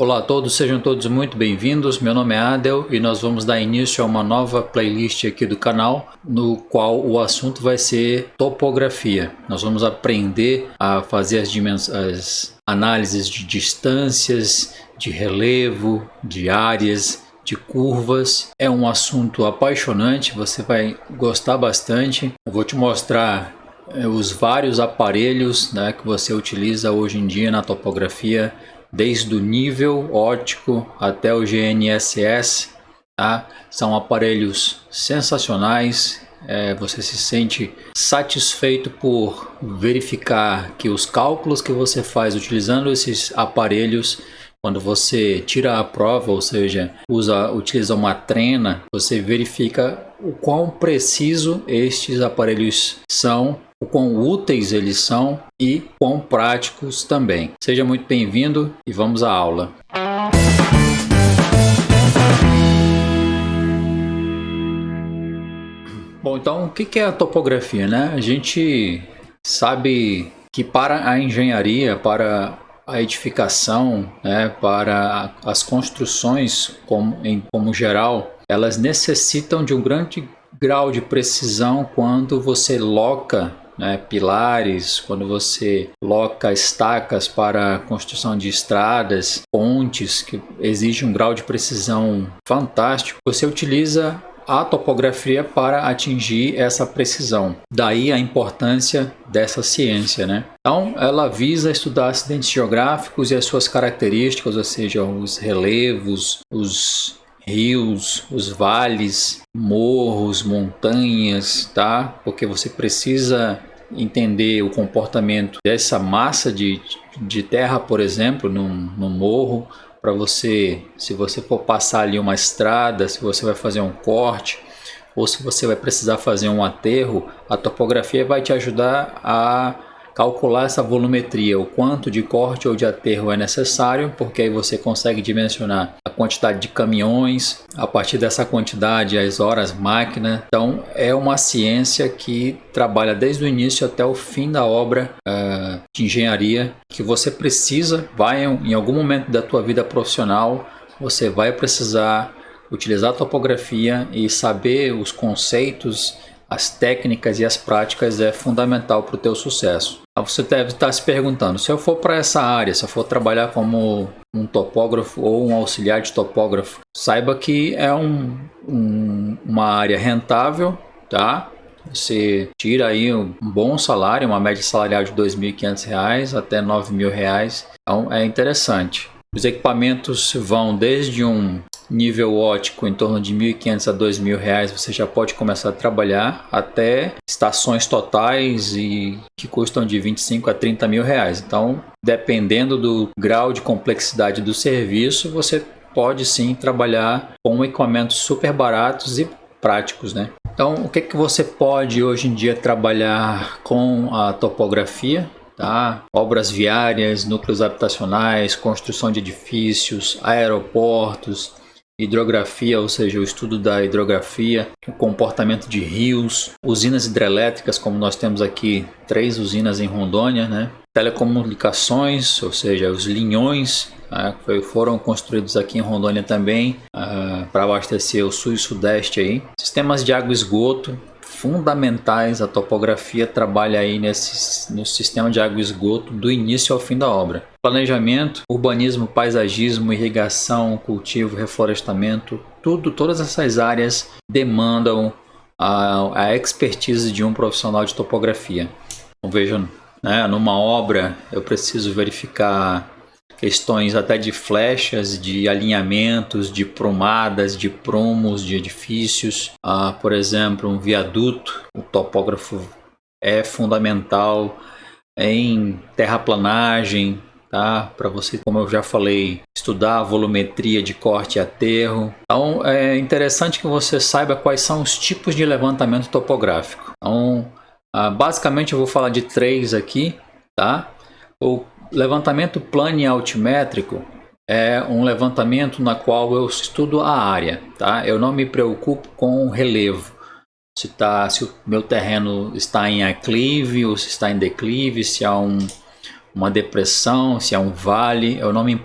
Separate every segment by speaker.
Speaker 1: Olá a todos, sejam todos muito bem-vindos. Meu nome é Adel e nós vamos dar início a uma nova playlist aqui do canal, no qual o assunto vai ser topografia. Nós vamos aprender a fazer as análises de distâncias, de relevo, de áreas, de curvas. É um assunto apaixonante, você vai gostar bastante. Eu vou te mostrar os vários aparelhos, né, que você utiliza hoje em dia na topografia, desde o nível óptico até o GNSS, tá? São aparelhos sensacionais. Você se sente satisfeito por verificar que os cálculos que você faz utilizando esses aparelhos, quando você tira a prova, ou seja, utiliza uma trena, você verifica o quão preciso estes aparelhos são, o quão úteis eles são e quão práticos também. Seja muito bem-vindo e vamos à aula. Bom, então o que é a topografia, né? A gente sabe que para a engenharia, para a edificação, né, para as construções como geral, elas necessitam de um grande grau de precisão quando você loca, né, pilares, quando você loca estacas para a construção de estradas, pontes, que exige um grau de precisão fantástico. Você utiliza a topografia para atingir essa precisão. Daí a importância dessa ciência, né? Então, ela visa estudar acidentes geográficos e as suas características, ou seja, os relevos, os rios, os vales, morros, montanhas, tá? Porque você precisa entender o comportamento dessa massa de terra, por exemplo, num morro, para você, se você for passar ali uma estrada, se você vai fazer um corte ou se você vai precisar fazer um aterro, a topografia vai te ajudar a calcular essa volumetria, o quanto de corte ou de aterro é necessário, porque aí você consegue dimensionar a quantidade de caminhões, a partir dessa quantidade, as horas máquina. Então é uma ciência que trabalha desde o início até o fim da obra de engenharia, que você precisa, em algum momento da tua vida profissional, você vai precisar utilizar a topografia e saber os conceitos, as técnicas e as práticas é fundamental para o teu sucesso. Você deve estar se perguntando, se eu for para essa área, se eu for trabalhar como um topógrafo ou um auxiliar de topógrafo, saiba que é uma área rentável, tá? Você tira aí um bom salário, uma média salarial de R$ 2.500 até R$ 9.000, então é interessante. Os equipamentos vão desde um nível óptico em torno de R$ 1.500 a R$ 2.000, você já pode começar a trabalhar, até estações totais e que custam de R$ 25 a R$ 30.000. Então, dependendo do grau de complexidade do serviço, você pode sim trabalhar com equipamentos super baratos e práticos, né? Então, o que você pode hoje em dia trabalhar com a topografia? Tá? Obras viárias, núcleos habitacionais, construção de edifícios, aeroportos, hidrografia, ou seja, o estudo da hidrografia, o comportamento de rios, usinas hidrelétricas, como nós temos aqui 3 usinas em Rondônia, né? Telecomunicações, ou seja, os linhões, né, foram construídos aqui em Rondônia também para abastecer o sul e sudeste aí. Sistemas de água e esgoto, fundamentais. A topografia trabalha aí no sistema de água e esgoto do início ao fim da obra. Planejamento, urbanismo, paisagismo, irrigação, cultivo, reflorestamento, todas essas áreas demandam a expertise de um profissional de topografia. Então, vejam, né, numa obra eu preciso verificar questões até de flechas, de alinhamentos, de prumadas, de prumos, de edifícios. Por exemplo, um viaduto, o topógrafo é fundamental em terraplanagem, tá? Para você, como eu já falei, estudar a volumetria de corte e aterro. Então, é interessante que você saiba quais são os tipos de levantamento topográfico. Então, basicamente eu vou falar de 3 aqui, tá? O levantamento plano e altimétrico é um levantamento na qual eu estudo a área, tá? Eu não me preocupo com o relevo. Se o meu terreno está em aclive ou se está em declive, se há uma depressão, se há um vale, eu não me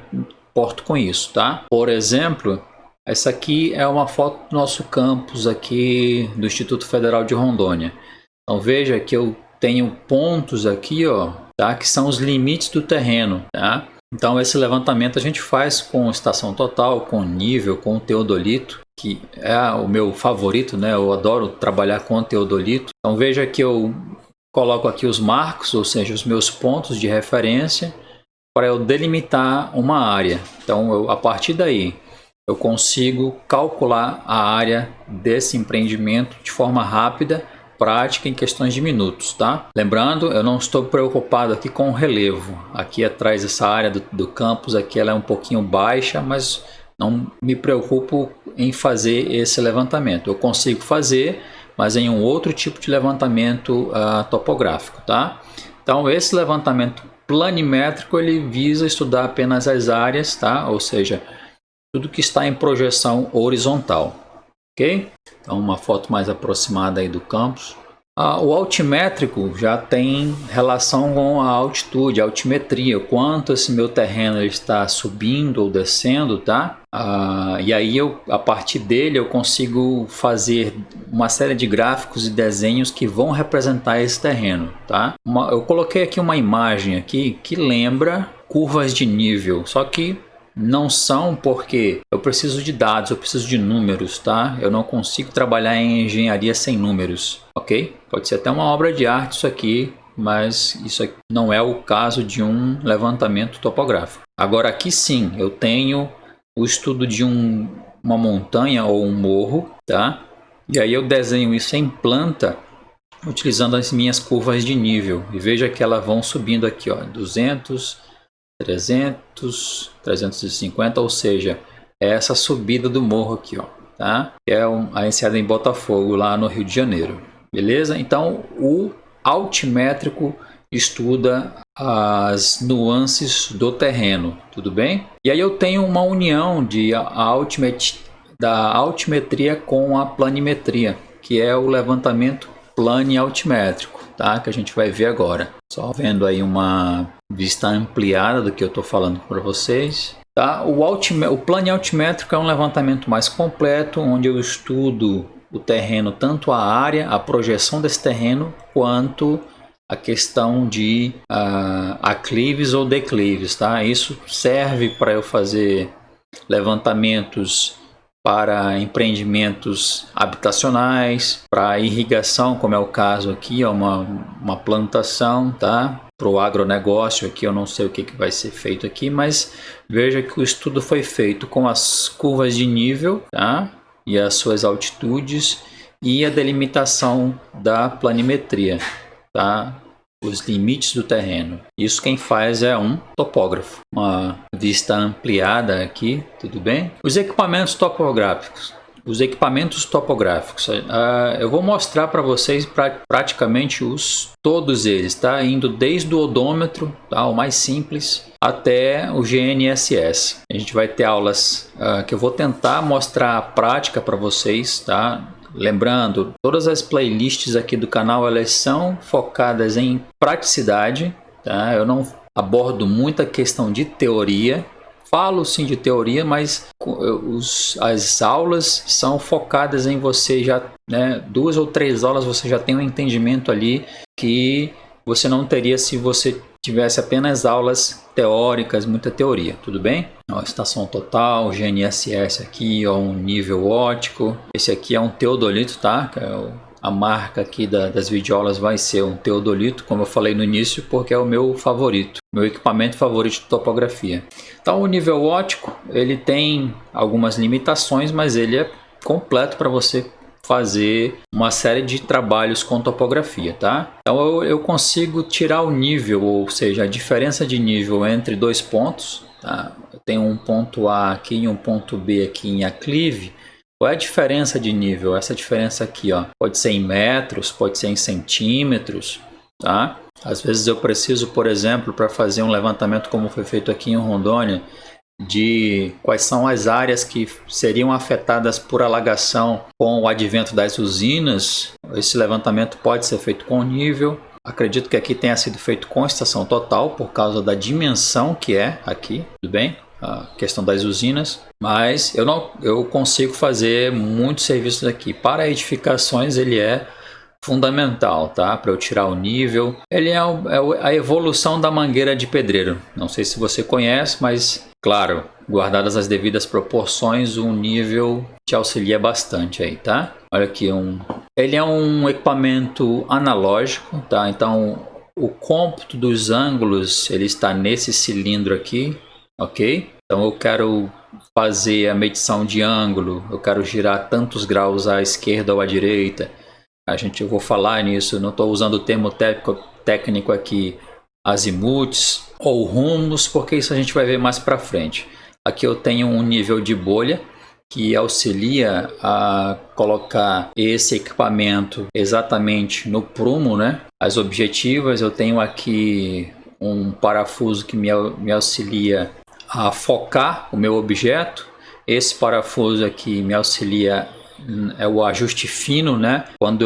Speaker 1: importo com isso, tá? Por exemplo, essa aqui é uma foto do nosso campus aqui do Instituto Federal de Rondônia. Então veja que eu tenho pontos aqui, ó, tá? Que são os limites do terreno, tá? Então esse levantamento a gente faz com estação total, com nível, com teodolito, que é o meu favorito, né? Eu adoro trabalhar com teodolito. Então veja que eu coloco aqui os marcos, ou seja, os meus pontos de referência, para eu delimitar uma área. Então a partir daí eu consigo calcular a área desse empreendimento de forma rápida, prática, em questões de minutos, tá? Lembrando, eu não estou preocupado aqui com o relevo. Aqui atrás, essa área do campus aqui, ela é um pouquinho baixa, mas não me preocupo em fazer esse levantamento. Eu consigo fazer, mas em um outro tipo de levantamento topográfico, tá? Então esse levantamento planimétrico, ele visa estudar apenas as áreas, tá? Ou seja, tudo que está em projeção horizontal, ok? Então uma foto mais aproximada aí do campus. O altimétrico já tem relação com a altitude, a altimetria, o quanto esse meu terreno está subindo ou descendo, tá? E aí a partir dele eu consigo fazer uma série de gráficos e desenhos que vão representar esse terreno, tá? Eu coloquei aqui uma imagem aqui que lembra curvas de nível, só que não são, porque eu preciso de dados, eu preciso de números, tá? Eu não consigo trabalhar em engenharia sem números, ok? Pode ser até uma obra de arte isso aqui, mas isso aqui não é o caso de um levantamento topográfico. Agora aqui sim, eu tenho o estudo de uma montanha ou um morro, tá? E aí eu desenho isso em planta, utilizando as minhas curvas de nível. E veja que elas vão subindo aqui, ó, 200, 300, 350, ou seja, é essa subida do morro aqui, ó, tá? É a enseada em Botafogo, lá no Rio de Janeiro, beleza? Então o altimétrico estuda as nuances do terreno, tudo bem? E aí eu tenho uma união da altimetria com a planimetria, que é o levantamento planialtimétrico, tá? Que a gente vai ver agora. Só vendo aí uma vista ampliada do que eu estou falando para vocês. Tá? O planialtimétrico é um levantamento mais completo, onde eu estudo o terreno, tanto a área, a projeção desse terreno, quanto a questão de aclives ou declives. Tá? Isso serve para eu fazer levantamentos para empreendimentos habitacionais, para irrigação, como é o caso aqui, é uma plantação, tá? Para o agronegócio aqui, eu não sei o que vai ser feito aqui, mas veja que o estudo foi feito com as curvas de nível, tá? E as suas altitudes e a delimitação da planimetria, tá? Os limites do terreno. Isso quem faz é um topógrafo. Uma vista ampliada aqui, tudo bem? Os equipamentos topográficos. Eu vou mostrar para vocês praticamente todos eles, tá? Indo desde o odômetro, tá? O mais simples, até o GNSS. A gente vai ter aulas que eu vou tentar mostrar a prática para vocês, tá? Lembrando, todas as playlists aqui do canal, elas são focadas em praticidade, tá? Eu não abordo muita questão de teoria. Falo sim de teoria, mas as aulas são focadas em você já, né, 2 ou 3 aulas você já tem um entendimento ali que você não teria se você tivesse apenas aulas teóricas, muita teoria, tudo bem? Ó, estação total, GNSS aqui, ó, um nível óptico. Esse aqui é um teodolito, tá? Que é a marca aqui das videoaulas vai ser um teodolito, como eu falei no início, porque é o meu favorito, meu equipamento favorito de topografia. Então o nível óptico, ele tem algumas limitações, mas ele é completo para você fazer uma série de trabalhos com topografia, tá? Então eu consigo tirar o nível, ou seja, a diferença de nível entre dois pontos, tá? Eu tenho um ponto A aqui e um ponto B aqui em aclive. Qual é a diferença de nível? Essa diferença aqui, ó, pode ser em metros, pode ser em centímetros, tá? Às vezes eu preciso, por exemplo, para fazer um levantamento como foi feito aqui em Rondônia, de quais são as áreas que seriam afetadas por alagação com o advento das usinas. Esse levantamento pode ser feito com nível. Acredito que aqui tenha sido feito com estação total por causa da dimensão que é aqui, tudo bem? a questão das usinas, mas eu consigo fazer muitos serviços aqui. Para edificações ele é fundamental, tá? Para eu tirar o nível. Ele é a evolução da mangueira de pedreiro. Não sei se você conhece, mas claro, guardadas as devidas proporções, o nível te auxilia bastante aí, tá? Olha aqui, ele é um equipamento analógico, tá? Então o cômputo dos ângulos ele está nesse cilindro aqui, ok? Então eu quero fazer a medição de ângulo, eu quero girar tantos graus à esquerda ou à direita. Eu vou falar nisso, não estou usando o termo técnico aqui, azimuts ou rumos, porque isso a gente vai ver mais para frente. Aqui eu tenho um nível de bolha que auxilia a colocar esse equipamento exatamente no prumo, né? As objetivas, eu tenho aqui um parafuso que me auxilia a focar o meu objeto. Esse parafuso aqui me auxilia é o ajuste fino, né? Quando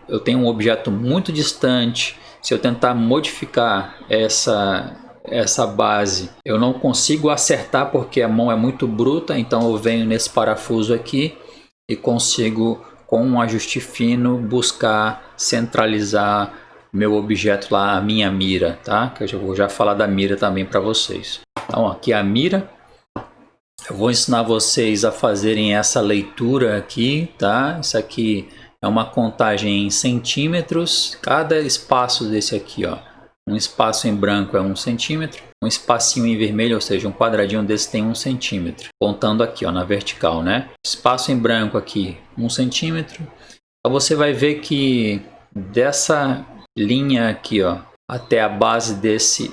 Speaker 1: eu tenho um objeto muito distante, se eu tentar modificar essa base, eu não consigo acertar porque a mão é muito bruta, então eu venho nesse parafuso aqui e consigo, com um ajuste fino, buscar centralizar meu objeto lá, a minha mira, tá? Que eu vou já falar da mira também para vocês. Então aqui a mira. Eu vou ensinar vocês a fazerem essa leitura aqui, tá? Isso aqui é uma contagem em centímetros. Cada espaço desse aqui, ó, um espaço em branco é 1 centímetro, um espacinho em vermelho, ou seja, um quadradinho desse tem 1 centímetro. Contando aqui, ó, na vertical, né? Espaço em branco aqui, 1 centímetro. Então você vai ver que dessa linha aqui, ó, até a base desse,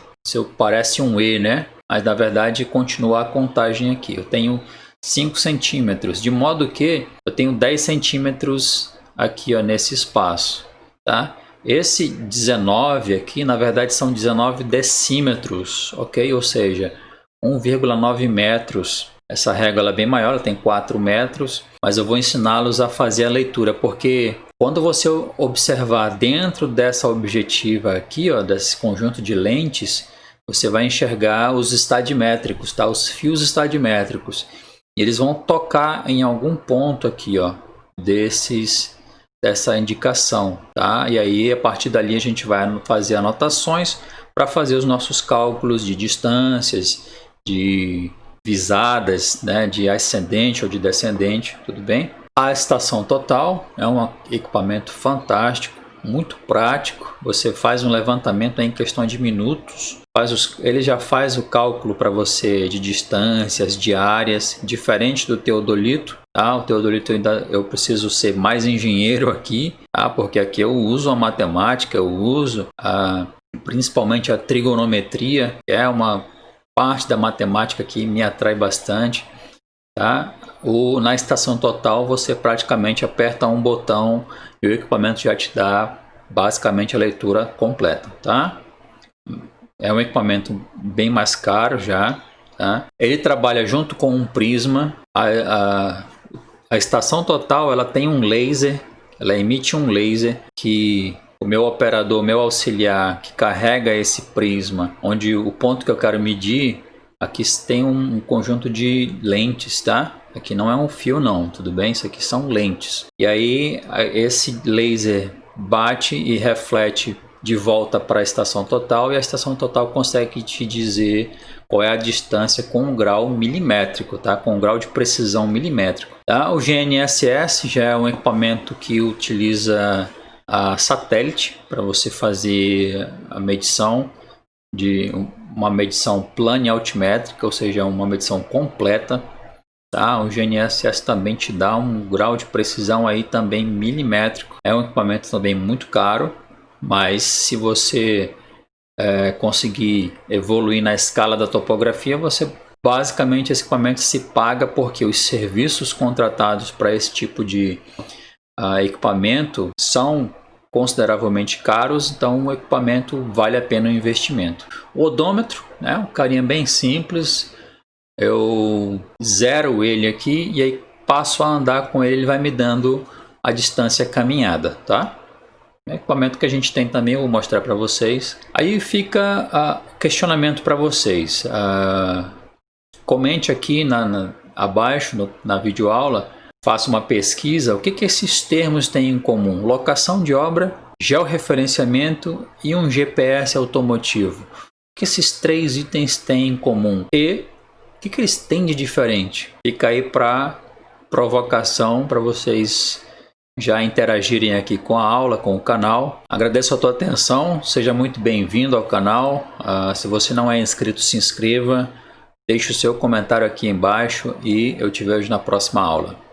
Speaker 1: parece um E, né? Mas na verdade continua a contagem aqui. Eu tenho 5 centímetros, de modo que eu tenho 10 centímetros aqui, ó, nesse espaço, tá? Esse 19 aqui, na verdade, são 19 decímetros, ok? Ou seja, 1,9 metros. Essa régua ela é bem maior, ela tem 4 metros, mas eu vou ensiná-los a fazer a leitura, porque quando você observar dentro dessa objetiva aqui, ó, desse conjunto de lentes, você vai enxergar os estadimétricos, tá? Os fios estadimétricos. E eles vão tocar em algum ponto aqui, ó, dessa indicação, tá? E aí, a partir dali, a gente vai fazer anotações para fazer os nossos cálculos de distâncias, de visadas, né? De ascendente ou de descendente, tudo bem? A estação total é um equipamento fantástico, muito prático. Você faz um levantamento em questão de minutos. Ele já faz o cálculo para você de distâncias, de áreas, diferente do teodolito. Tá? O teodolito eu preciso ser mais engenheiro aqui, tá? Porque aqui eu uso a matemática, eu uso principalmente a trigonometria, que é uma parte da matemática que me atrai bastante. Tá? Na estação total você praticamente aperta um botão e o equipamento já te dá basicamente a leitura completa, tá? É um equipamento bem mais caro já, tá? Ele trabalha junto com um prisma. A estação total ela tem um laser, ela emite um laser que o meu operador, meu auxiliar que carrega esse prisma, onde o ponto que eu quero medir, aqui tem um conjunto de lentes, tá? Aqui não é um fio não, tudo bem? Isso aqui são lentes. E aí esse laser bate e reflete de volta para a estação total, e a estação total consegue te dizer qual é a distância com um grau milimétrico, tá? Com um grau de precisão milimétrico. Tá? O GNSS já é um equipamento que utiliza a satélite para você fazer a medição de uma medição plana altimétrica, ou seja, uma medição completa. Tá? O GNSS também te dá um grau de precisão aí também milimétrico. É um equipamento também muito caro, mas se você conseguir evoluir na escala da topografia, você basicamente esse equipamento se paga, porque os serviços contratados para esse tipo de equipamento são consideravelmente caros, então o equipamento vale a pena o investimento. O odômetro, né, um carinha bem simples, eu zero ele aqui e aí passo a andar com ele, ele vai me dando a distância caminhada, tá? É um equipamento que a gente tem também, eu vou mostrar para vocês. Aí fica questionamento para vocês. comente aqui abaixo na videoaula, faça uma pesquisa, o que esses termos têm em comum? Locação de obra, georreferenciamento e um GPS automotivo. O que esses 3 itens têm em comum? E o que eles têm de diferente? Fica aí para provocação para vocês já interagirem aqui com a aula, com o canal. Agradeço a tua atenção, seja muito bem-vindo ao canal. Se você não é inscrito, se inscreva, deixe o seu comentário aqui embaixo e eu te vejo na próxima aula.